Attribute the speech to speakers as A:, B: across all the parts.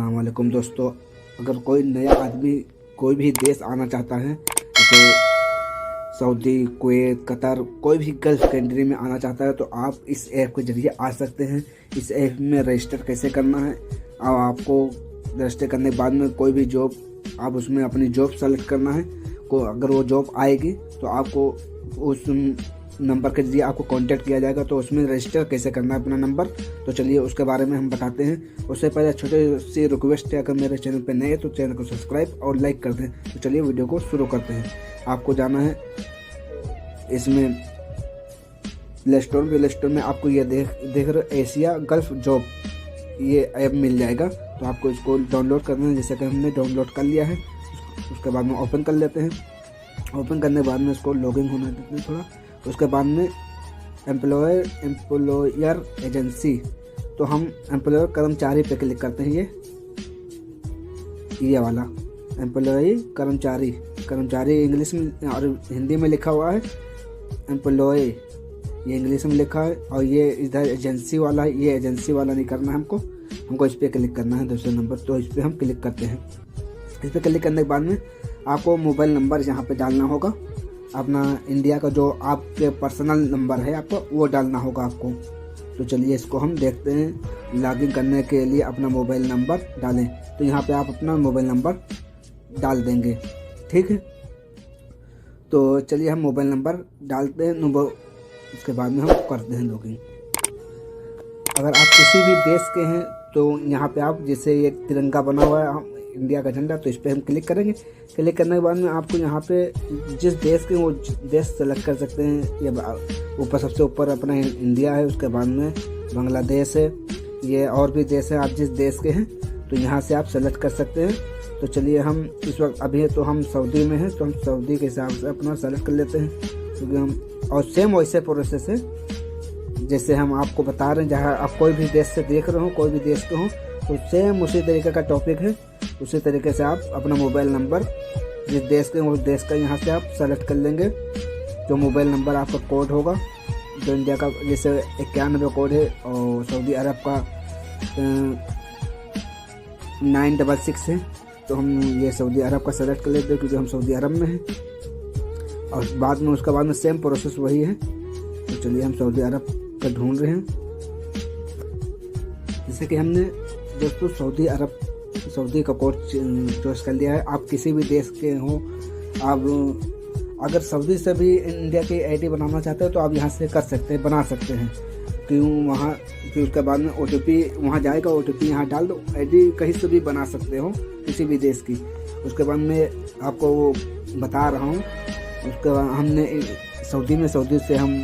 A: अस्सलाम वालेकुम दोस्तों। अगर कोई नया आदमी कोई भी देश आना चाहता है, जैसे सऊदी, कुवैत, कतर, कोई भी गल्फ़ कंट्री में आना चाहता है, तो आप इस ऐप के ज़रिए आ सकते हैं। इस ऐप में रजिस्टर कैसे करना है, और आपको रजिस्टर करने के बाद में कोई भी जॉब, आप उसमें अपनी जॉब सेलेक्ट करना है। अगर वो जॉब आएगी तो आपको उस नंबर के जरिए आपको कांटेक्ट किया जाएगा। तो उसमें रजिस्टर कैसे करना है अपना नंबर, तो चलिए उसके बारे में हम बताते हैं। उससे पहले छोटी सी रिक्वेस्ट है, अगर मेरे चैनल पर नए हैं तो चैनल को सब्सक्राइब और लाइक कर दें। तो चलिए वीडियो को शुरू करते हैं। आपको जाना है इसमें प्ले स्टोर में आपको ये देख रहे एशिया गल्फ जॉब, ये ऐप मिल जाएगा। तो आपको इसको डाउनलोड करना है, जैसे कि हमने डाउनलोड कर लिया है। उसके बाद में ओपन कर लेते हैं। ओपन करने के बाद में इसको लॉगिन होने देते हैं थोड़ा। उसके बाद में एम्प्लॉयर एजेंसी, तो हम एम्प्लॉयर कर्मचारी पे क्लिक करते हैं। ये वाला एम्प्लॉय कर्मचारी इंग्लिश में और हिंदी में लिखा हुआ है। एम्प्लॉय ये इंग्लिश में लिखा है, और ये इधर एजेंसी वाला है। ये एजेंसी वाला नहीं करना है हमको इस पर क्लिक करना है दूसरे नंबर। तो इस पर हम क्लिक करते हैं। इस पर क्लिक करने के बाद में आपको मोबाइल नंबर यहाँ पे डालना होगा, अपना इंडिया का जो आपके पर्सनल नंबर है आपको वो डालना होगा आपको। तो चलिए इसको हम देखते हैं। लॉगिन करने के लिए अपना मोबाइल नंबर डालें, तो यहाँ पे आप अपना मोबाइल नंबर डाल देंगे, ठीक है। तो चलिए हम मोबाइल नंबर डालते हैं। उसके बाद में हम करते हैं लॉगिन। अगर आप किसी भी देश के हैं तो यहाँ पे आप, जैसे ये तिरंगा बना हुआ है इंडिया का झंडा, तो इस पर हम क्लिक करेंगे। क्लिक करने के बाद में आपको यहाँ पे जिस देश के वो देश सेलेक्ट कर सकते हैं। ये ऊपर सबसे ऊपर अपना इंडिया है, उसके बाद में बांग्लादेश है, ये और भी देश है। आप जिस देश के हैं तो यहाँ से आप सेलेक्ट कर सकते हैं। तो चलिए हम इस वक्त अभी तो हम सऊदी में हैं, तो हम सऊदी के हिसाब से अपना सेलेक्ट कर लेते हैं, क्योंकि हम और सेम वैसे प्रोसेस है जैसे हम आपको बता रहे हैं। जहाँ आप कोई भी देश से देख रहे हो, कोई भी देश के हो, तो सेम उसी तरीके का टॉपिक है। उसी तरीके से आप अपना मोबाइल नंबर जिस देश के उस देश का यहाँ से आप सेलेक्ट कर लेंगे। जो मोबाइल नंबर आपका कोड होगा, जो इंडिया का जैसे 91 कोड है, और सऊदी अरब का 966 है, तो हम ये सऊदी अरब का सेलेक्ट कर लेते हैं, क्योंकि हम सऊदी अरब में हैं। और बाद में उसके बाद में सेम प्रोसेस वही है। तो चलिए हम सऊदी अरब का ढूंढ रहे हैं। जैसे कि हमने दोस्तों सऊदी का कोड चॉइस कर लिया है। आप किसी भी देश के हो, आप अगर सऊदी से भी इंडिया की आईडी बनाना चाहते हो तो आप यहाँ से कर सकते हैं, बना सकते हैं। क्यों फिर उसके बाद में OTP वहाँ जाएगा, OTP यहाँ डाल दो, आईडी कहीं से भी बना सकते हो किसी भी देश की। उसके बाद मैं आपको वो बता रहा हूँ। उसके बाद हमने सऊदी से हम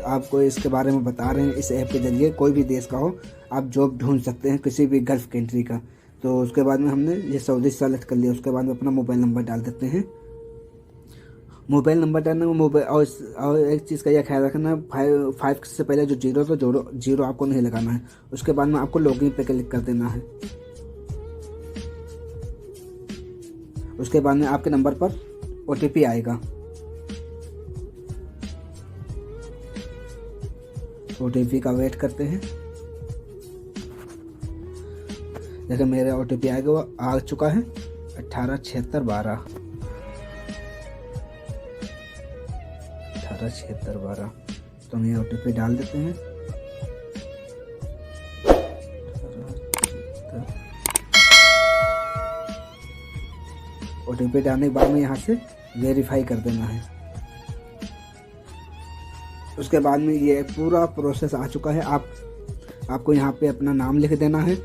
A: आपको इसके बारे में बता रहे हैं। इस ऐप के जरिए कोई भी देश का हो, आप जॉब ढूंढ सकते हैं, किसी भी गल्फ़ कंट्री का। तो उसके बाद में हमने ये सऊदी सेलेक्ट कर लिया। उसके बाद में अपना मोबाइल नंबर डाल देते हैं। मोबाइल नंबर डालने में और एक चीज़ का यह ख्याल रखना, 5 से पहले जो जीरो तो जीरो आपको नहीं लगाना है। उसके बाद में आपको लॉगिन पे क्लिक कर देना है। उसके बाद में आपके नंबर पर OTP आएगा। OTP का वेट करते हैं। जैसे मेरे OTP आएगा, वो आ चुका है 187612। 187612, तो हम ये OTP डाल देते हैं। OTP डालने के बाद में यहाँ से वेरीफाई कर देना है। उसके बाद में ये पूरा प्रोसेस आ चुका है। आपको यहाँ पे अपना नाम लिख देना है।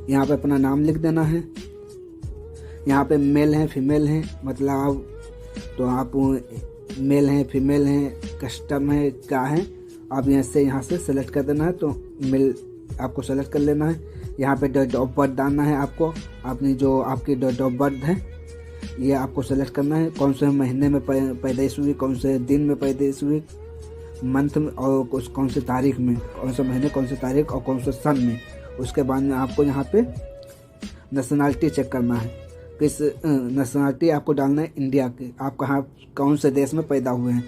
A: यहाँ पे अपना नाम लिख देना है। यहाँ पे मेल है, फीमेल है, मतलब तो आप मेल हैं, फीमेल हैं, कस्टम है, क्या है, आप यहाँ से सेलेक्ट कर देना है। तो मेल आपको सेलेक्ट कर लेना है। यहाँ पे डेट ऑफ बर्थ डालना है आपको, अपनी जो आपकी डेट ऑफ बर्थ है ये आपको सेलेक्ट करना है। कौन से महीने में पैदाइश हुई, कौन से दिन में पैदाइश हुई, मंथ में, और कौन से तारीख में, कौन से महीने, कौन से तारीख और कौन से सन में। उसके बाद में आपको यहाँ पे नेशनलिटी चेक करना है, किस नेशनलिटी आपको डालना है इंडिया की, आप कहाँ कौन से देश में पैदा हुए हैं।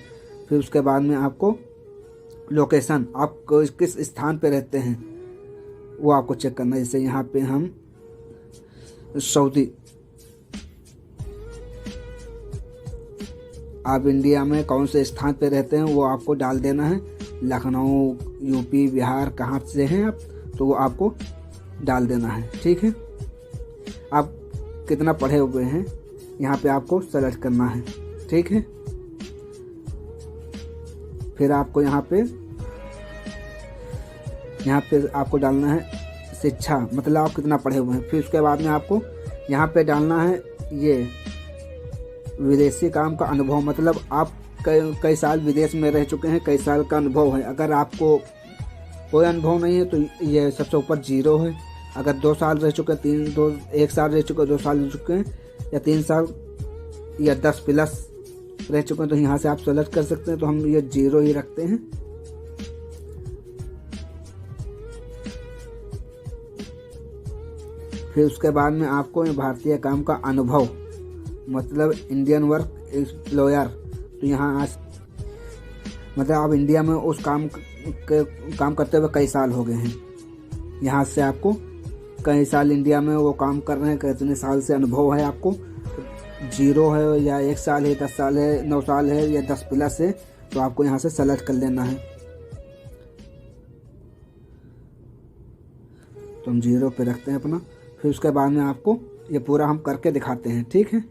A: फिर उसके बाद में आपको लोकेशन, आप किस स्थान पे रहते हैं वो आपको चेक करना है। जैसे यहाँ पे हम सऊदी, आप इंडिया में कौन से स्थान पे रहते हैं वो आपको डाल देना है। लखनऊ, यूपी, बिहार, कहाँ से हैं आप, तो वो आपको डाल देना है। ठीक है, आप कितना पढ़े हुए हैं यहाँ पे आपको सेलेक्ट करना है। ठीक है, फिर आपको यहाँ पे आपको डालना है शिक्षा, मतलब आप कितना पढ़े हुए हैं। फिर उसके बाद में आपको यहाँ पे डालना है ये विदेशी काम का अनुभव, मतलब आप कई साल विदेश में रह चुके हैं, कई साल का अनुभव है। अगर आपको कोई अनुभव नहीं है तो ये सबसे ऊपर 0 है। अगर 2 साल रह चुके हैं, 1 साल रह चुके हैं, 2 साल रह चुके हैं, या 3 साल या 10 प्लस रह चुके हैं, तो यहाँ से आप सेलेक्ट कर सकते हैं। तो हम ये 0 ही रखते हैं। फिर उसके बाद में आपको भारतीय काम का अनुभव, मतलब इंडियन वर्क एम्प्लॉयर, तो यहाँ मतलब आप इंडिया में उस काम करते हुए कई साल हो गए हैं। यहाँ से आपको कई साल इंडिया में वो काम कर रहे हैं, कितने साल से अनुभव है आपको, 0 है या 1 साल है, 10 साल है, 9 साल है या 10 प्लस है, तो आपको यहाँ से सेलेक्ट कर लेना है। तो हम 0 पे रखते हैं अपना। फिर उसके बाद में आपको ये पूरा हम करके दिखाते हैं। ठीक है,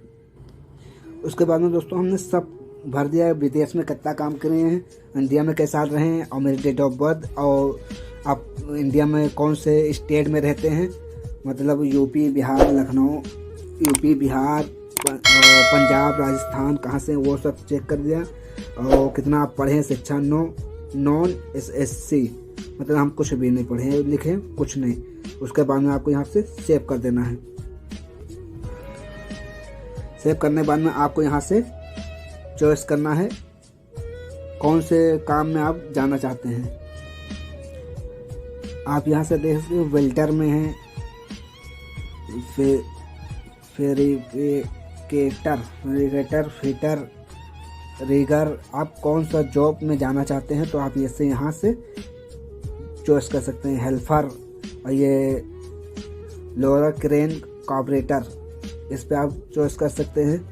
A: उसके बाद में दोस्तों हमने सब भर दिया है, विदेश में कितना काम करे हैं, इंडिया में कैसे रहे हैं, और मेरी डेट ऑफ बर्थ, और आप इंडिया में कौन से स्टेट में रहते हैं, मतलब यूपी, बिहार, लखनऊ, यूपी, बिहार, पंजाब, राजस्थान, कहाँ से, वो सब चेक कर दिया। और कितना आप पढ़े हैं, शिक्षा नॉन SSC, मतलब हम कुछ भी नहीं पढ़े हैं, लिखे कुछ नहीं। उसके बाद में आपको यहाँ से सेव कर देना है। सेव करने के बाद में आपको यहाँ से चॉइस करना है कौन से काम में आप जाना चाहते हैं। आप यहाँ से देख सकते हो वेल्डर में हैं, फेरिकेटर, फिटर, रिगर, आप कौन सा जॉब में जाना चाहते हैं तो आप इससे यहाँ से चॉइस कर सकते हैं। हेल्पर, और ये लोअर क्रेन ऑपरेटर, इस पे आप चॉइस कर सकते हैं।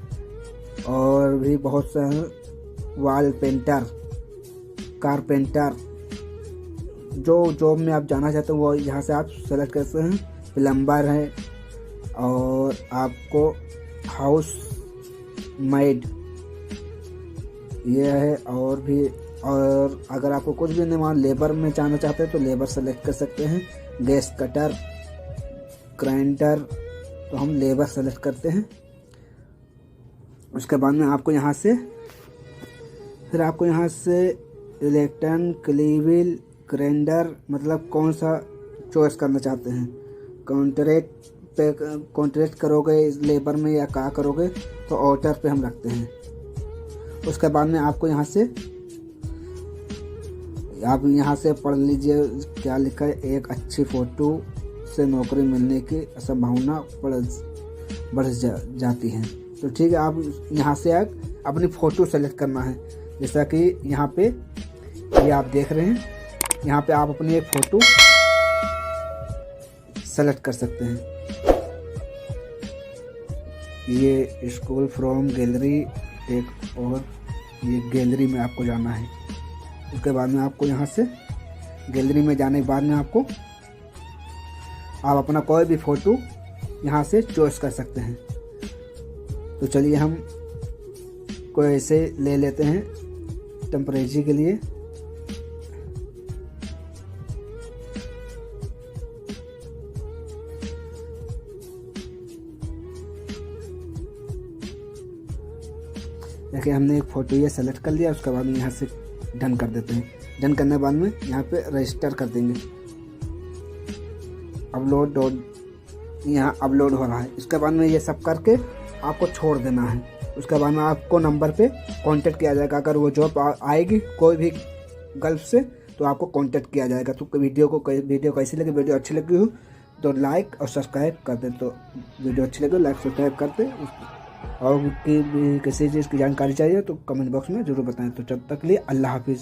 A: और भी बहुत सारे, वॉल पेंटर, कारपेंटर, जो जॉब में आप जाना चाहते हैं वो यहाँ से आप सेलेक्ट कर सकते हैं। प्लम्बर है, और आपको हाउस मेड ये है। और अगर आपको कुछ भी नहीं मान लेबर में जाना चाहते हैं तो लेबर सेलेक्ट कर सकते हैं। गैस कटर, ग्राइंडर, तो हम लेबर सेलेक्ट करते हैं। उसके बाद में आपको यहाँ से इलेक्ट्रॉन, क्लीविल, ग्राइंडर, मतलब कौन सा चॉइस करना चाहते हैं। कॉन्ट्रैक्ट करोगे लेबर में या क्या करोगे, तो ऑर्डर पे हम रखते हैं। उसके बाद में आपको यहाँ से पढ़ लीजिए क्या लिखा है। एक अच्छी फ़ोटो से नौकरी मिलने की संभावना बढ़ जाती है। तो ठीक है, आप यहाँ से अपनी फ़ोटो सेलेक्ट करना है। जैसा कि यहाँ पे ये आप देख रहे हैं, यहाँ पे आप अपनी एक फ़ोटो सेलेक्ट कर सकते हैं। ये स्कूल फ्रॉम गैलरी, एक और ये गैलरी में आपको जाना है। उसके बाद में आपको यहाँ से गैलरी में जाने के बाद में आप अपना कोई भी फ़ोटो यहाँ से चॉइस कर सकते हैं। तो चलिए हम कोई ऐसे ले लेते हैं टेम्परेरी के लिए। देखिए हमने एक फ़ोटो ये सेलेक्ट कर लिया। उसके बाद में यहाँ से डन कर देते हैं। डन करने के बाद में यहाँ पे रजिस्टर कर देंगे। यहाँ अपलोड हो रहा है। इसके बाद में ये सब करके आपको छोड़ देना है। उसके बाद में आपको नंबर पे कांटेक्ट किया जाएगा। अगर वो जॉब आएगी कोई भी गल्फ से तो आपको कांटेक्ट किया जाएगा। तो वीडियो कैसी लगी, वीडियो अच्छी लगी हो तो लाइक और सब्सक्राइब कर दे। तो वीडियो अच्छी लगी लाइक सब्सक्राइब कर दे। और किसी चीज़ की जानकारी चाहिए तो कमेंट बॉक्स में ज़रूर बताएं। तो जब तक लिए अल्लाह हाफिज़।